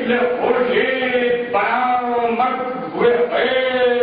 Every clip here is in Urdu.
مثل خورشید بنا مت ہوئے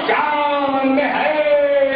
جان میں ہے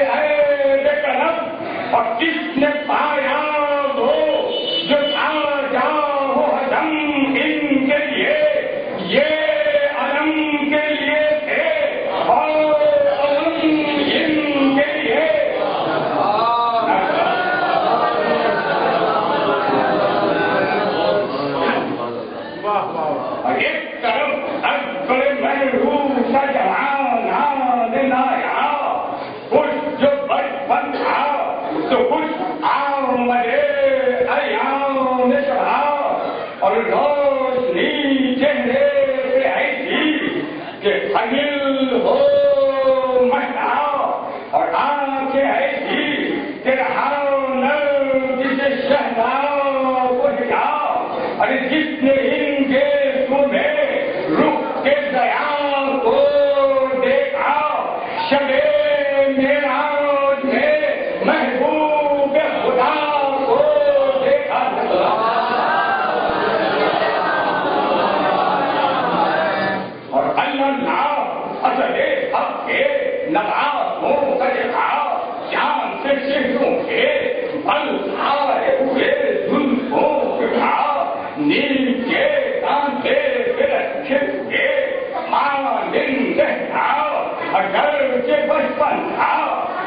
بندھا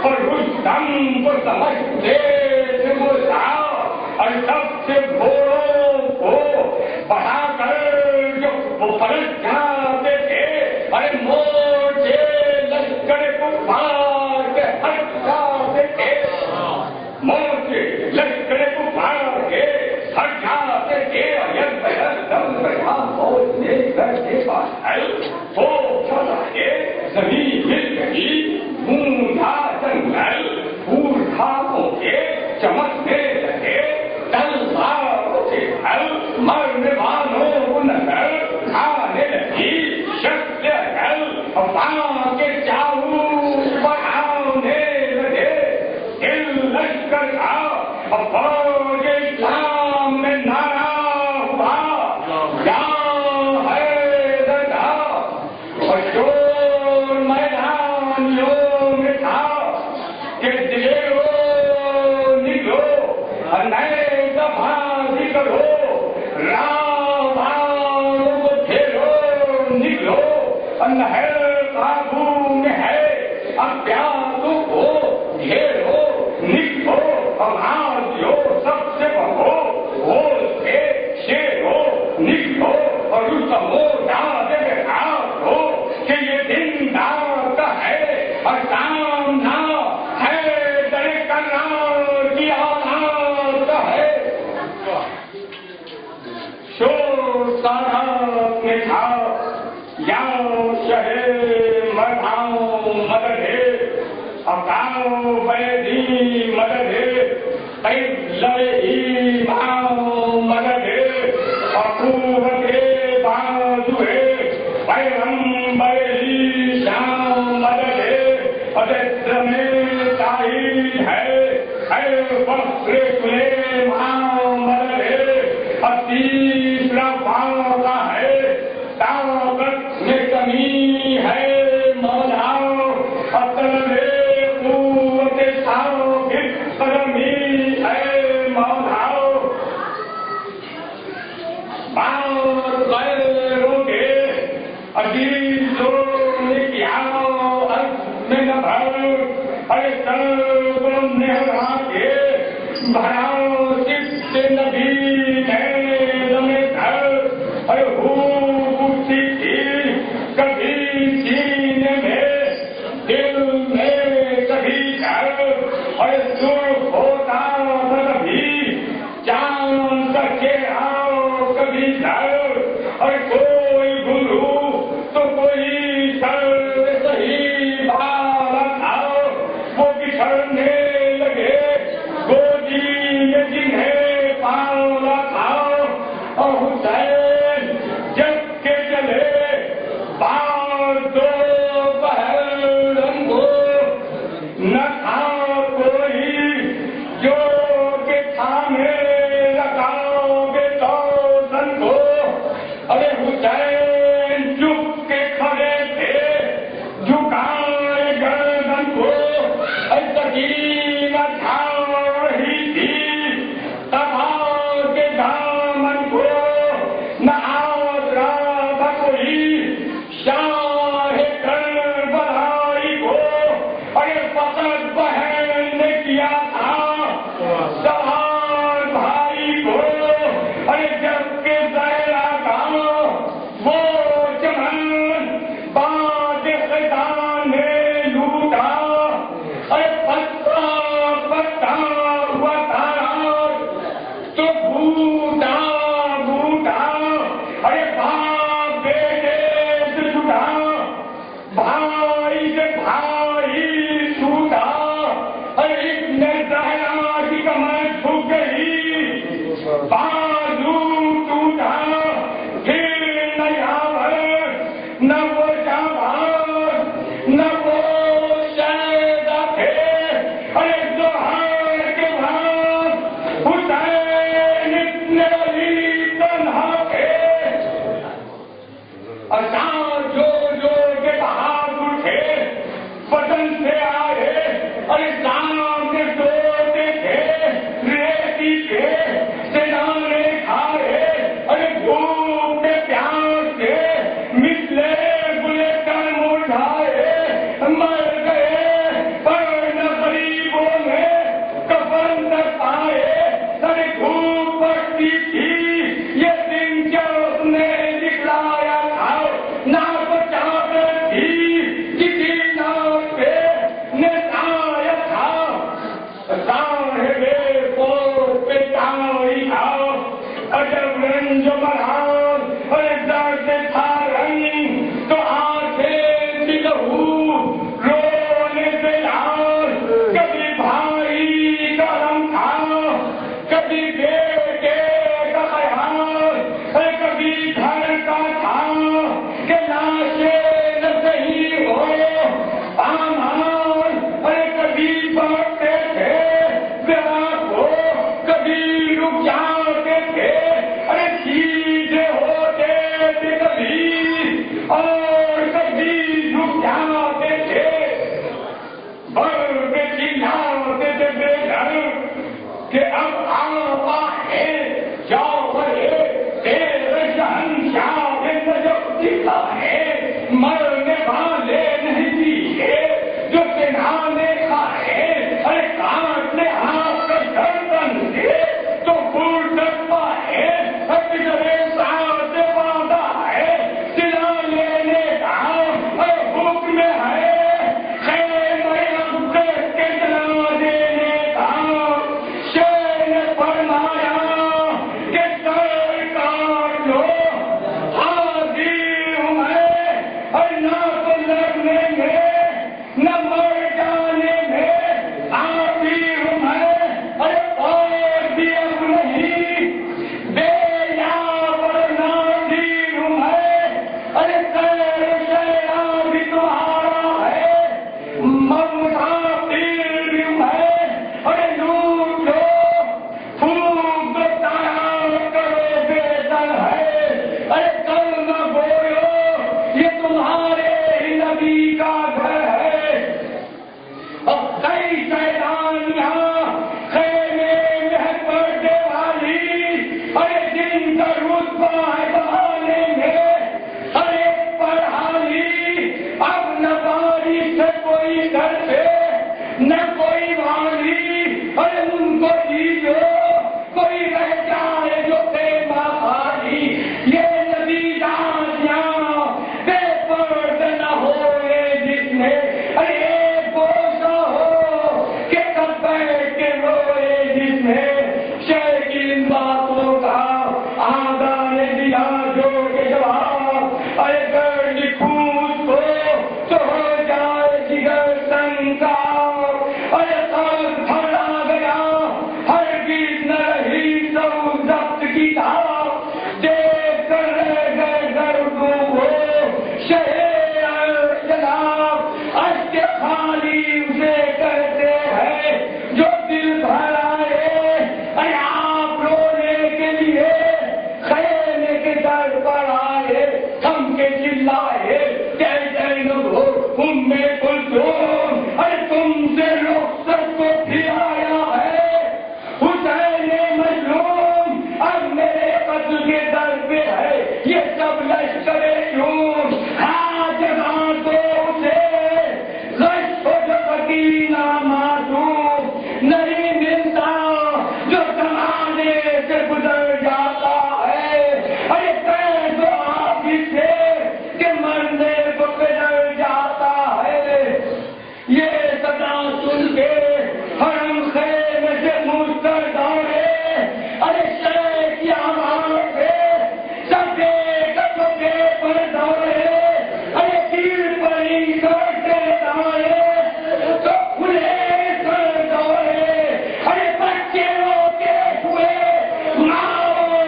اور رستم کو سمجھتے تھے وہ تھا، اور سب سے گھوڑوں کو بڑھا کر جو وہ پلٹ جاتے تھے، ارے موٹے لشکر کو مار کے ہٹ جاتے تھے، موٹے لشکر کو مار کے ہٹ جاتے تھے، اور یہ دم رہا فوج نے کر کے پاس تو چلا کے زمین مل گئی، گونگا جنگل پھول کھاؤں کے چمکنے لگے، تلواروں سے ڈھل مرنے والوں کو نظر آنے لگی، شخص ڈھل وہاں کے چاؤ بڑھانے لگے، دل لشکر کا فوج اسلام میں نعرہ ہوا، یا حیدر کا، اور شور میدانیوں میں تھا کہ دلیرو نکلو، نئے دبازی کرو، راوانوں کو گھیرو، نکلو، نہر قابو میں ہے، اب پیاسوں کو گھیرو، نکلو، اور آدیو سب سے بڑھو، بول کے شیرو، نکلو، اور رستمو دادے میں ہاتھ ہو کہ یہ دن رات کا ہے، اور سامنا ہے در کرار کی آواز کا ہے، شور سارات میں تھا، یا شہر مدھاؤں مدد ہے، اکاؤ بیدی مدد ہے، قبلہ ایمان مدد ہے، قوت بازو ہے، پیغمبر شام مدد ہے، عدد میں تائید ہے، فخر سلیمان مدد ہے، تیسرا فاقہ ہے، طاقت میں کمی ہے مولا، طلب قوت ثابت قدمی ہے مولا، بات غیروں کے عزیزوں نے کیا عزم نہ بھر، ارے سب نے ہرا کے بھرا صفت نبی نے دم دھر، ارے اٹھتی تھی کبھی سینے میں، دل میں کبھی ڈر، ارے سرخ ہوتا کبھی چاند کا چہرہ کبھی ڈر، اور کوئی گرو تو کوئی سر صحیح بالا تھا، وہ بچھڑنے لگے گودی میں جنہیں پالا تھا، اور حسین جب کے چلے بار دو پہر رنگو، نہ تھا کوئی جو کہ تھامے لگاؤ گے تو سن کو، ارے حسین چپ کے کھڑے تھے، جھکائے گردن کو، سکینہ جھاڑ رہی تھی تباہ کے دامن کو، نہ آسرا تھا کوئی شاہ کربلائی کو، ارے فقط بہن نے کیا تھا سوال بھائی کو، ارے جب کے زہرا گاؤں وہ چمن باد خدا نے لوٹا، ارے پتا پتا ہوا تارا تو بوٹا بوٹا، ارے باپ بیٹے سے جھوٹا، بھائی سے بھائی چھوٹا، ارے اتنے زہرا کی کمر جھک گئی، بازو ٹوٹا، پھر نہ یاور نہ وہ جاواز نہ وہ شہدا تھے، ارے زہر کے بعد حسین اتنے علی تنہا تھے، اور جو جو کے بہار اٹھے بدن سے آئے، اور اسلام کے سوتے تھے ریتی کے سنانے کھائے، ارے دھوپ کے پیاس سے مثلے گلے کر مٹھائے، مر گئے کہ اب آقا ہے جعفر تیرے شہنشاہ نجف دکھا ہے مرنے والے نہیں دیے جو سنانے کا ہے ارے کاٹنے ہاتھ کا گردن دے تو پھول ڈبا ہے پچھلے ساتھ وعدہ ہے سلا لینے کا ارے حکم ہے خیر مریم کے جلا دینے کا شیر نے فرمایا کہ سرکار لو حاضر ہوں میں اور نہ تو لڑنے میں نہ مر جانے میں حاضر ہوں میں ارے اور بھی اب نہیں بے یاور ناظر ہوں میں ارے خیر شیرا بھی تمہارا ہے مسافر بھی ہوں میں ارے لوٹ لو پھونک دو تایا کرو بے در ہے ارے کل نہ بولو یہ تمہارے ہی نبی کا گھر ہے اب کئی شیطانیاں خیمے میں پردے والی ارے جن کا رتبہ ہے بہانے میں ارے پڑھالی اب نہ بارش سے کوئی ڈرتے نہ کوئی والی ارے ان کو دیجو کوئی رہ جائے جو خیمہ خالی یہ نبی دانیاں بے پردے نہ ہوئے جس میں ارے ایک بوسہ ہو کہ کب بیٹھ کے روئے جس میں شہر کی ان باتوں کا آگا نے دیا جو کہ جواب ارے گر لکھوں اس کو تو ہو جائے جگر سنگار ارے سال پھڑا گیا ہرگز نہ رہی تو ضبط کی تھا دیکھ کر رہ گئے گرد وہ شہر جناب اشک خالی اسے کہتے ہیں جو دل بھر آئے ارے آپ رونے کے لیے خیمے کے در پر آئے ہم کے چلائے ہو ام کلثوم ارے تم سے رخصت کو پھر آیا ہے حسین مظلوم اب میرے قتل کے در پہ ہے یہ سب لشکر یوں آج دو اسے غش ہو جو سکینہ معصوم نہیں ملتا جو زمانے سے گزر جاتا ہے ارے کہہ دو آپ سے کہ مرنے کو پدر جاتا ہے یہ صدا سن کے حرم خیمے سے مستر دوڑے ارے شہر کی آواز سے سبے پر دوڑے ارے تیر پری کرتے دوڑے تو کھلے کر دوڑے ارے بچے روتے ہوئے ماں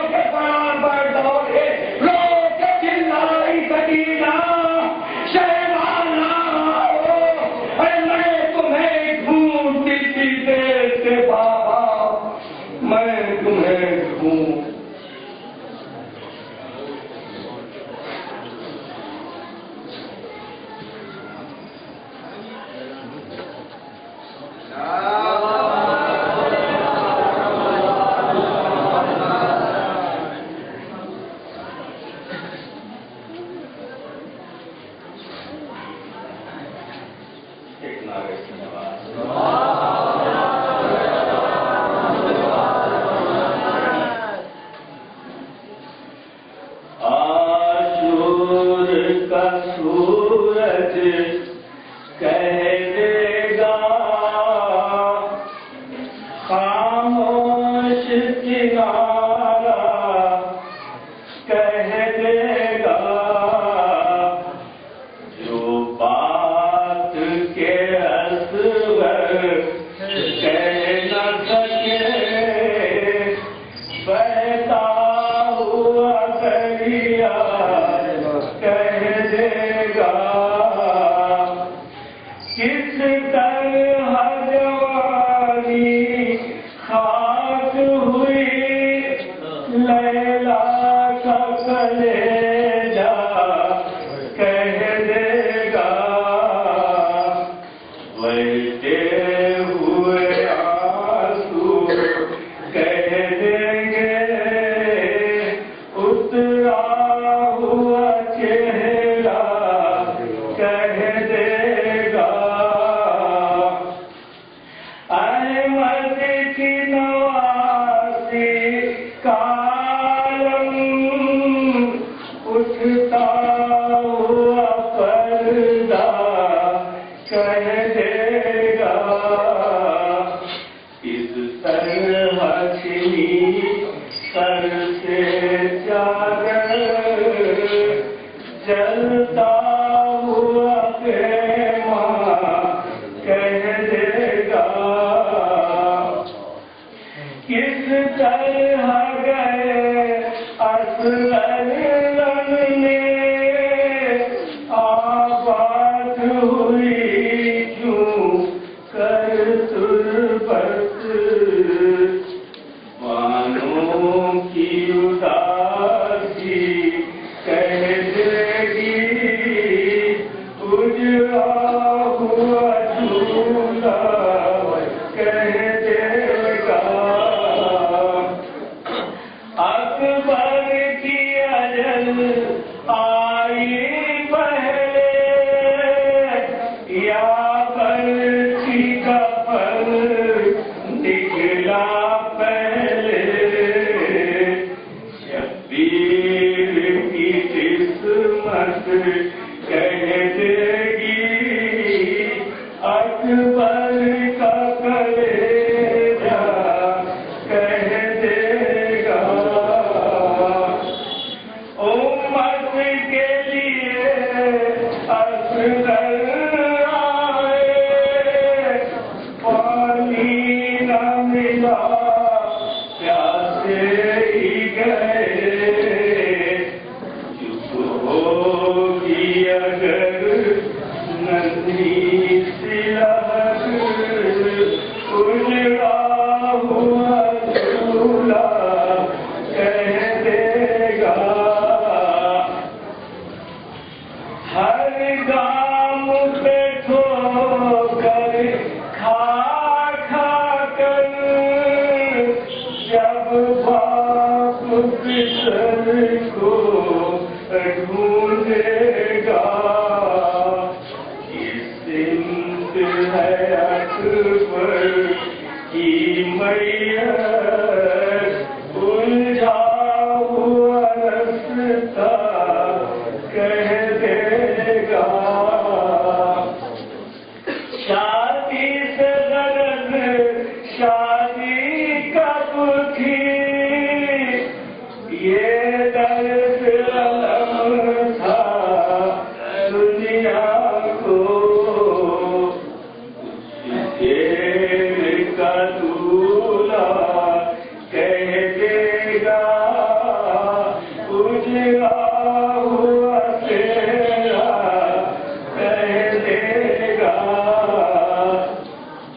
کے برابر دوڑے رو کے چلائی سکینہ شہوانا ہو ارے میں تمہیں ڈھونڈتی تھی دیر سے بابا میں تمہیں ڈھونڈ ایک نعرے سے نواز عاشور کا سورج کہہ دے گا خاموش کنارہ کہہ دے گا جو بات کے اصغر کہہ نہ سکے بہتا ہوا دریا کہہ دے گا کس طرح جوانی خاک ہوئی کی نواسی کالم اٹھتا ہوا پردہ کہہ دے گا اس طرح چھنی سر سے چادر جلتا ہوا خیمہ کہہ دے گا کس طرح گئے اصغر نے آباد ہوئی کیوں کر تربت بانوں کی اداسی کہہ دے گی اجڑا ہوا جھولا کہہ دے گا اکبر کی اجل آئی پہلے یا برچی کا پھل نکلا پہلے شبیر کی قسمت کہہ دے گی اکبر کا کلیجہ کہہ دے گا امت کے لیے اصغر آئے پانی نہ ملا پیاسے ہی گئے چپ ہوگی اگر ننھی سی لہر اجڑا ہوا جھولا کہہ دے گا ہر گام پہ ٹھوکر کھا کھا کر جب باپ پسر کو ڈھونڈے گا یہ سمت ہے اکبر کی میت الجھا ہوا رستہ کہہ دے گا شادی سے غرض شادی کب تھی یہ درد علم تھا دنیا کو اس دیر کا دولہا کہہ دے گا اجڑا ہوا تیرا کہہ دے گا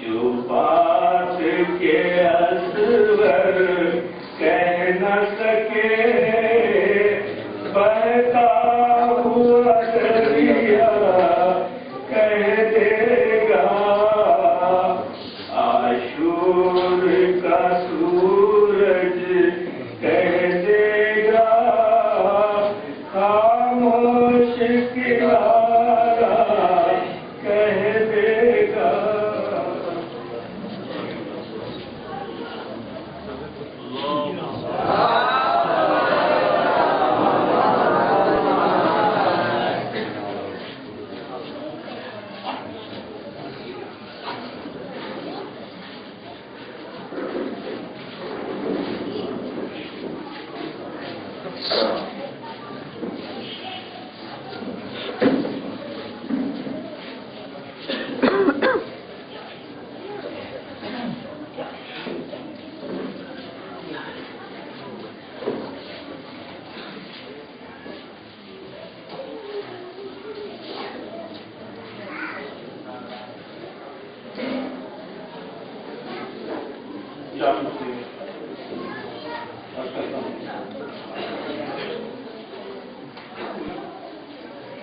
جو بات کے اصغر کہہ نہ سکے بہتا ہوا دریا کہہ دے گا عاشور کا سورج کہہ دے گا خاموش کنارہ کہہ دے گا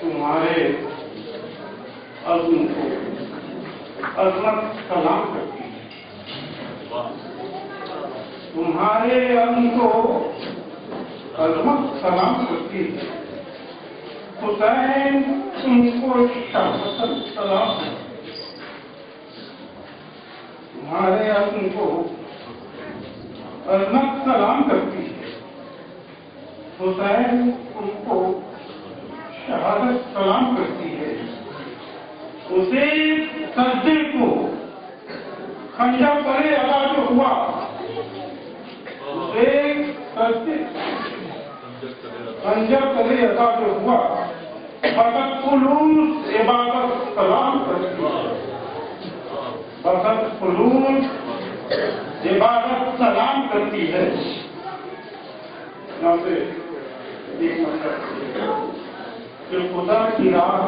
تمہارے عزم کو عظمت سلام کرتی ہے، تمہارے عزم کو عظمت سلام کرتی ہے، حسین تم کو شہادت سلام کرتی ہے، ہمارے ان کو عظمت سلام کرتی ہے، حسین ان کو شہادت سلام کرتی ہے، اسے سجدے کو خنجر تلے ادا جو ہوا، اسے سجدے خنجر تلے ادا جو ہوا، فقط خلوص عبادت سلام کرتی ہے، فقط خلوص عبادت سلام کرتی ہے۔ یہاں سے ایک مطلب کہ خدا کی راہ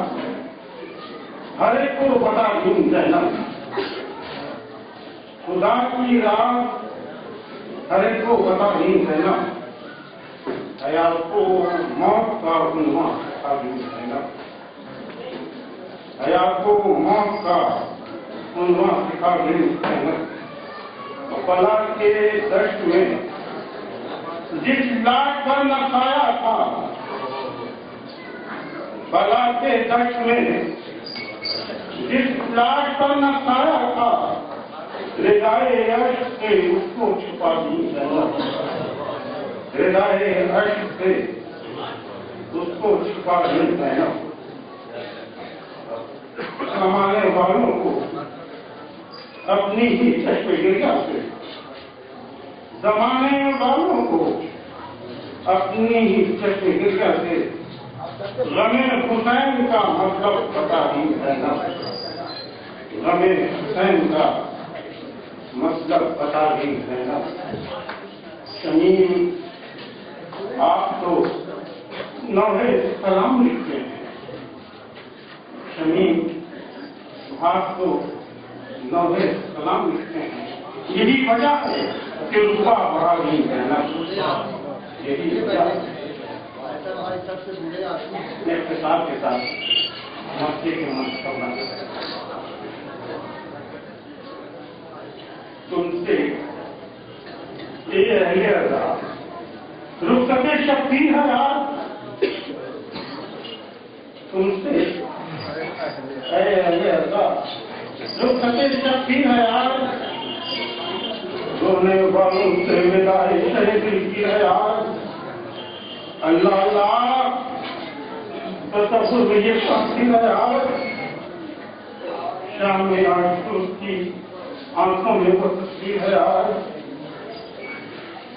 ہر ایک کو بتا دوں دینا، خدا کی راہ ہر ایک کو بتا دوں دینا، حیات کو موت کا عنوان بتا دوں دینا، حیات کو موت کا عنوان سکھا دوں دینا۔ بلا کے دشت میں جس لاٹ پر نسایا تھا، بلا کے دشت میں جس لاٹ پر نسایا تھا، ردائے عشق سے اس کو چھپا دی دینا، ردائے عشق سے اس کو چھپا دی دینا۔ زمانے والوں کو اپنی ہی چشم گریہ سے، زمانے والوں کو اپنی ہی چشم گریہ سے غم حسین کا مطلب بتا ہی دینا، غم حسین کا مطلب بتا ہی دینا۔ شمیم آپ تو لوحے سلام لکھتے ہیں، شمیم آپ تو لوحے سلام لکھتے ہیں، یہی وجہ ہے کہ رتبہ بڑھا نہیں کہنا، یہی وجہ ہے۔ اقتصاد کے ساتھ مسئلے کے منصوبہ تم سے یہ اہل رضا رخصت شبیر ہے یار، تم سے اے اہل رضا رخصت شبیر ہے یار، رونے والوں سے وداع دل کی ہے یار، اللہ اللہ تصور میں یہ شخصی ہے یار، شام میں آج اس کی آنکھوں میں وہ تصویر ہے یار،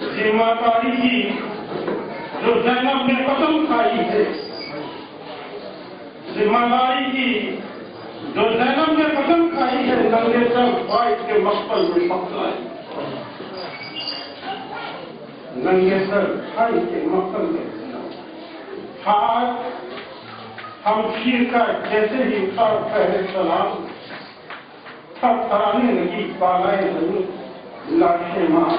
ذمہ داری کی جو زینب نے قسم کھائی ہے، ذمہ داری کی جو زینب نے قسم کھائی ہے، ننگے سر فائد کے مقبل میں پکڑائی، ننگے سر بھائی کے مقبل میں ہاتھ ہم شیر کا جیسے ہی اٹھا پہلے سلام، تھر تھرانے لگی بالائے زمین لاشیں ماں،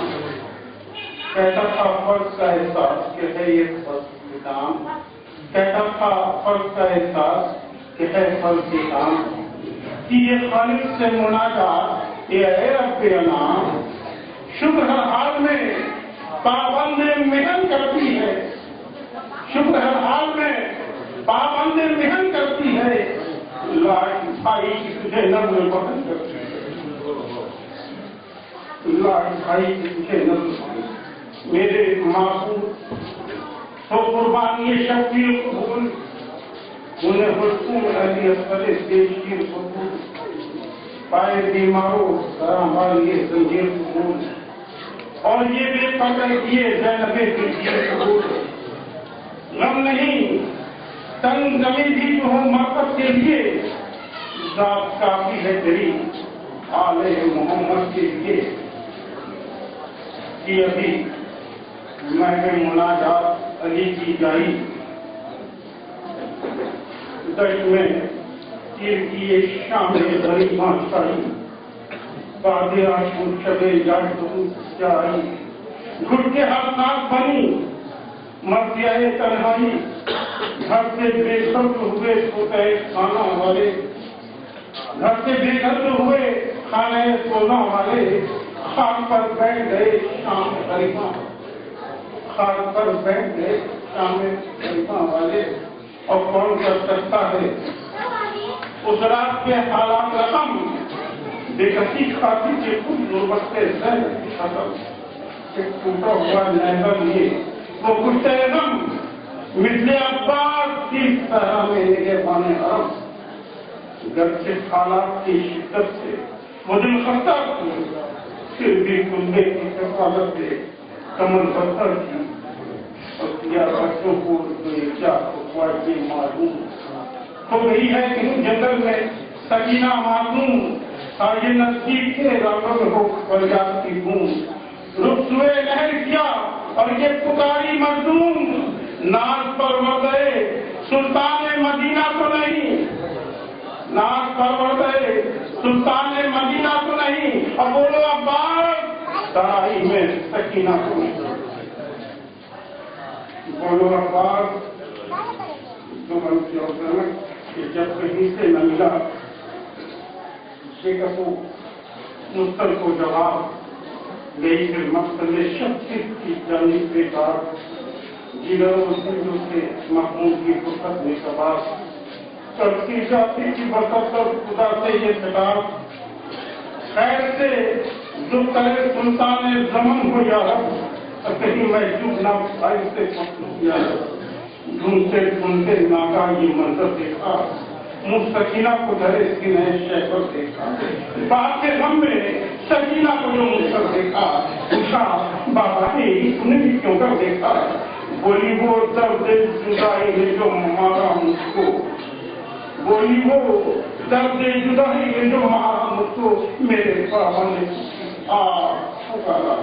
کہتا تھا فرض کا احساس کہ ہے یہ فرض کے کام، کہتا تھا فرض کا احساس کہ ہے فرض کے کام، کہ یہ خالق سے مناجات یہ اے رب انعام، شکر ہر حال میں پابند محن کرتی ہے، شکر ہر حال میں پابند محن کرتی ہے، لاڈ بھائی کی تجھے نظر بہن کرتی ہے، لاڈ بھائی کی تجھے نظر میرے معبود تو قربانی شبیر قبول، انہیں حسن علی اصغر دیشیر قبول، پائے بیماروں کرام والی زنجیر قبول، اور یہ بے پردہ کیے زینب دلگیر قبول، غم نہیں تنگ زمین بھی جو ہوں مرکز کے لیے، ذات کافی ہے تیری آل محمد کے لیے، کہ ابھی میں مناجات علی کی جائی، دشت میں تیر کیے شام غریباں چڑھی، بعد آشور شبے جائی، گھٹ کے حسنات بنی مرضیہ تنہائی، گھر سے بے قدر ہوئے سوتے کھانا والے، گھر سے بے قدر ہوئے کھانے سونا والے، خاک پر بیٹھ گئے شام غریباں، خاک پر بیٹھ گئے شام غریباں والے، اور کون کر سکتا ہے اس رات کے حالات رقم، بے کسی خاطی کے خود غربت ذہن ختم ایک ٹوٹا ہوا لہنگا لیے وہ کشتے غم مثل عباس کی طرح میں نگہبان حرم گرچہ حالات کی شدت سے وہ دل خستہ کی پھر بھی کلبے کی حفاظت سے کمر بستر کی اور کیا بچوں کو کیا خواہشیں معلوم ہو گئی ہے کہ جنگل میں سکینہ معلوم آگے نزدیک کے رنگل ہو فریاد کی گونج رخ سوئے لہر کیا اور یہ پکاری مظلوم ناز پرور سلطان مدینہ تو نہیں ناز پرور سلطان مدینہ تو نہیں اور بولو عباس ترائی میں سکینہ کو نہیں بولو عباس جو غلطی ہوتا ہے کہ جب کہیں سے نہ ملا شیخ مستر کو جواب گئی پھر مقصد شخصیت کی جانب کے بعد جگروں سے محمود کی فرصت میں کباب کرتی جاتی کی برکت اور خدا سے یہ خطاب خیر سے جو کرے سلطان زمن ہو یا رب اور کہیں محجوب نہ بھائی سے مخلوق یا رب ڈھونڈتے ڈھونڈتے ناکا یہ منظر دیکھا سکینہ کو دھرے سکین ہے شہر دیکھا باپ کے غم میں سکینہ کو جو منظر دیکھا پوچھا بابا تم نے بھی کیوں کر دیکھا بولی وہ درد جدائی ہے جو مارا مجھ کو بولی وہ درد جدائی ہے جو مارا مجھ کو میرے بابا نے پکارا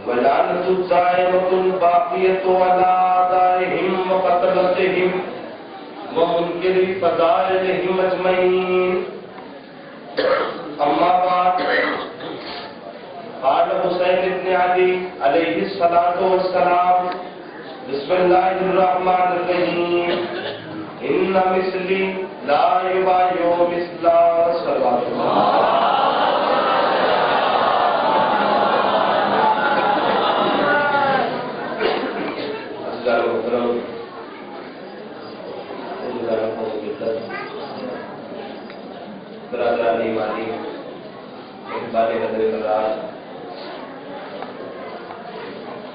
ولعنة الدائمة الباقية على أعدائهم وقتلتهم ومنكر فضائلهم أجمعين. أما بعد، قال حسین بن علی علیہ الصلاۃ والسلام: بسم اللہ الرحمن الرحیم، ان مثلی لا یبایع مثلا. صلوات اللہ. برادران ایمانی، اقبال نظر قرار،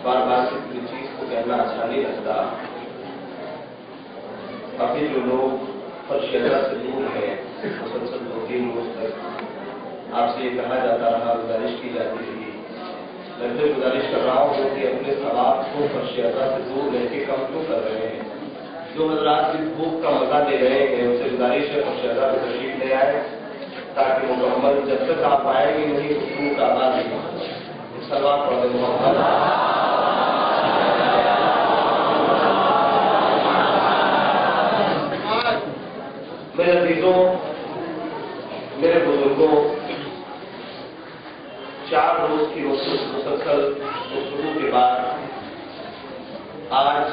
بار بار کسی چیز کو کہنا اچھا نہیں لگتا. کافی جو لوگ فرش اللہ سے دور ہیں، مسلسل 2-3 روز تک آپ سے یہ کہا جاتا رہا، گزارش کی جاتی رہی. میں پھر گزارش کر رہا ہوں کہ اپنے ثواب کو فرش اللہ سے دور رہ کے کم کیوں کر رہے ہیں. جو حضرات اس بھوک کا مزہ دے رہے ہیں ان سے گزارش ہے فرش اللہ پہ تشریف لے آئے، تاکہ مکمل جب تک آپ آئیں گے نہیں گفتگو کا آغاز نہیں ہوگا. صلوات پڑھ محمد. میرے عزیزوں، میرے بزرگوں، 4 روز کی مسلسل گفتگو کے بعد آج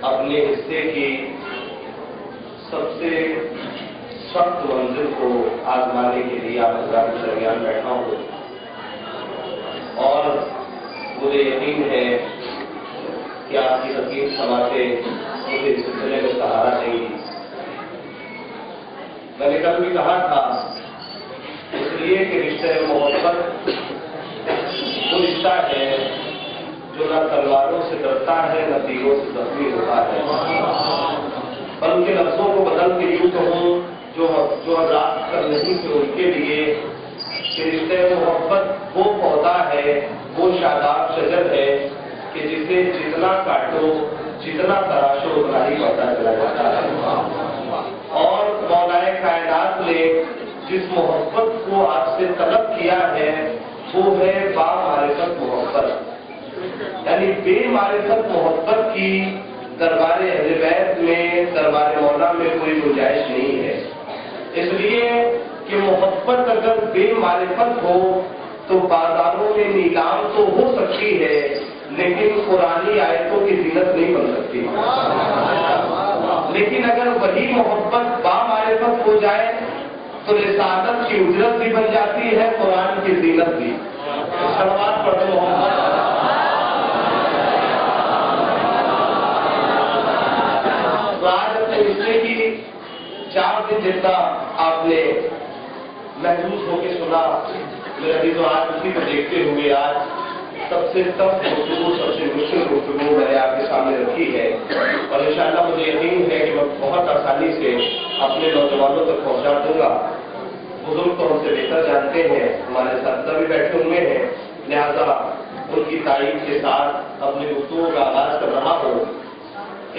اپنے حصے کی سب سے سخت منزل کو آزمانے کے لیے آپ حضرات کے درمیان بیٹھا ہوں، اور مجھے یقین ہے کہ آپ کی حکیم سماعتیں مجھے اس سلسلے میں سہارا دیں گی. میں نے کل بھی کہا تھا، اس لیے کہ رشتہ محبت وہ رشتہ ہے جو نہ تلواروں سے ڈرتا ہے نہ تیروں سے زخمی ہوتا ہے، بلکہ لفظوں کو بدل کے یوں کہوں جو حضرات کر نہیں تھے ان کے لیے کہ رشتہ محبت وہ پودا ہے، وہ شاداب شجر ہے کہ جسے جتنا کاٹو جتنا تراشو اتنا ہی بڑھتا چلا جاتا ہے. اور مولا کائنات نے جس محبت کو آپ سے طلب کیا ہے وہ ہے با معرفت محبت. یعنی بے معرفت محبت کی دربار اہل بیت میں، دربار مولا میں کوئی گنجائش نہیں ہے. اس لیے کہ محبت اگر بے معرفت ہو تو بازاروں میں نیلام تو ہو سکتی ہے لیکن قرآنی آیتوں کی زینت نہیں بن سکتی. لیکن اگر وہی محبت با معرفت ہو جائے تو رسالت کی اجرت بھی بن جاتی ہے، قرآن کی زینت بھی. صلوات پڑھو محمد. تو آج اپنے رشتے کی 4 دن جتنا آپ نے محسوس ہو کے سنا. میرے عزیزوں، آج اسی کو دیکھتے ہوئے آج سب سے ٹف گفتگو، سب سے مشکل گفتگو میں نے آپ کے سامنے رکھی ہے، اور انشاءاللہ مجھے یقین ہے کہ میں بہت آسانی سے اپنے نوجوانوں تک پہنچا دوں گا. بزرگ تو ہم سے بہتر جانتے ہیں، ہمارے ساتھ بھی بیٹھے ہوئے ہیں، لہذا ان کی تائید کے ساتھ اپنی گفتگو کا آغاز کر رہا ہوں.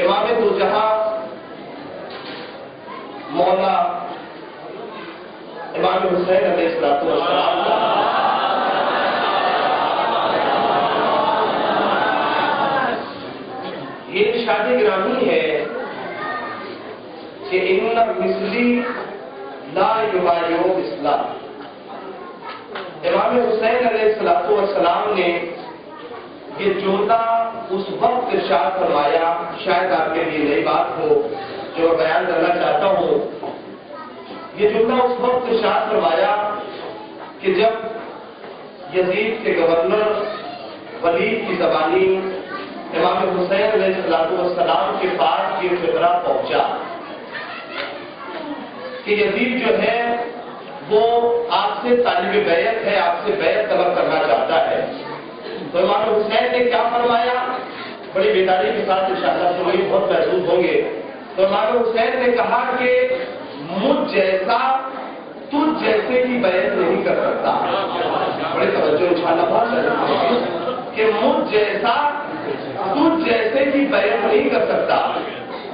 امام دو جہاں مولا امام حسین علیہ السلام یہ ارشاد گرامی ہے کہ ان مثلی لا یبایع مثلا. امام حسین علیہ السلام نے یہ جملہ اس وقت ارشاد فرمایا، شاید آپ کے لیے نئی بات ہو جو میں بیان کرنا چاہتا ہوں. یہ جملہ اس وقت ارشاد فرمایا کہ جب یزید کے گورنر ولید کی زبانی امام حسین علیہ السلام کے پاس یہ خبر پہنچا کہ یزید جو ہے وہ آپ سے طالب بیعت ہے، آپ سے بیعت طلب کرنا چاہتا ہے. تو امام حسین نے کیا فرمایا؟ بڑی بیداری کے ساتھ انشاءاللہ سنیے، بہت محسوس ہوں گے. تو امام حسین نے کہا کہ مجھ جیسا تجھ جیسے کی بیعت نہیں کر سکتا. بڑے توجہ انشاءاللہ بہت کہ مجھ جیسا تجھ جیسے کی بیعت نہیں کر سکتا.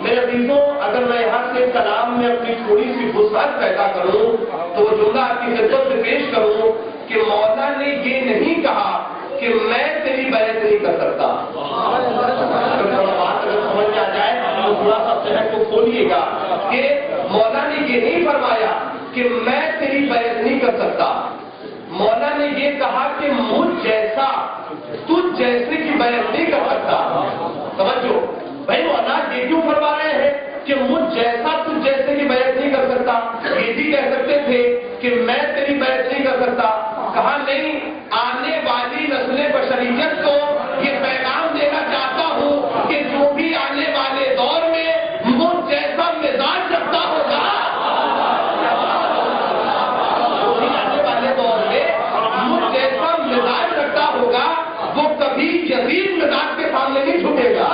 میرے عزیزوں، اگر میں یہاں سے کلام میں اپنی تھوڑی سی وسعت پیدا کروں تو وہ جملہ آپ کی خدمت میں پیش کروں کہ مولا نے یہ نہیں کہا کہ میں تیری بیعت نہیں کر سکتا. بات اگر سمجھ میں آ جائے تو تھوڑا سا ذہن کو کھولیے گا کہ مولا نے یہ نہیں فرمایا کہ میں تیری بیعت نہیں کر سکتا. مولا نے یہ کہا کہ مجھ جیسا تجھ جیسے کی بیعت نہیں کر سکتا. سمجھو بھائی مولا یہ کیوں فرما رہے ہیں کہ مجھ جیسا تجھ جیسے کی بیعت نہیں کر سکتا؟ یہ بھی کہہ سکتے تھے کہ میں تیری بیعت نہیں کر سکتا. کہا نہیں، آنے والی نسل بشریت کو یہ پیغام دینا چاہتا ہوں کہ جو بھی آنے والے دور میں مجھ جیسا مزاج رکھتا ہوگا، جو بھی آنے والے دور میں مجھ جیسا مزاج رکھتا ہوگا وہ کبھی یزید مزاج کے سامنے نہیں جھکے گا.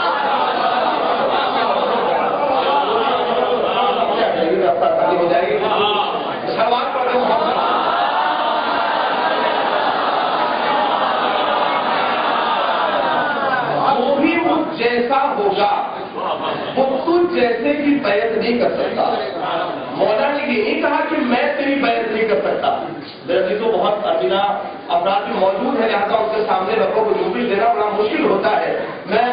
ہو جائے گی سوال پر وہ بھی مجھ جیسا ہوگا، وہ تجھ جیسے کی بیعت نہیں کر سکتا. مولا نے یہ نہیں کہا کہ میں تیری بیعت نہیں کر سکتا. میرے تو بہت ابینا افراد بھی موجود ہیں، لہٰذا ان کے سامنے لوگوں کو نوٹس دینا بڑا مشکل ہوتا ہے. میں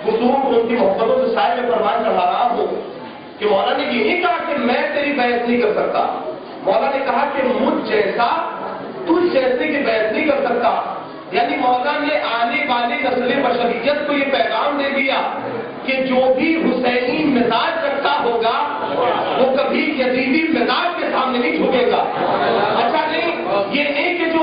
گفتگو کو ان کی محبتوں سے سائے میں فرمان چڑھا رہا ہوں کہ مولا نے یہ نہیں کہا کہ میں تیری بیعت نہیں کر سکتا. مولا نے کہا کہ مجھ جیسا تجھ جیسے کی بیعت نہیں کر سکتا. یعنی مولا نے آنے والی نسل بشریت کو یہ پیغام دے دیا کہ جو بھی حسینی مزاج رکھتا ہوگا وہ کبھی یزیدی مزاج کے سامنے نہیں جھکے گا. اچھا نہیں، یہ نہیں کہ جو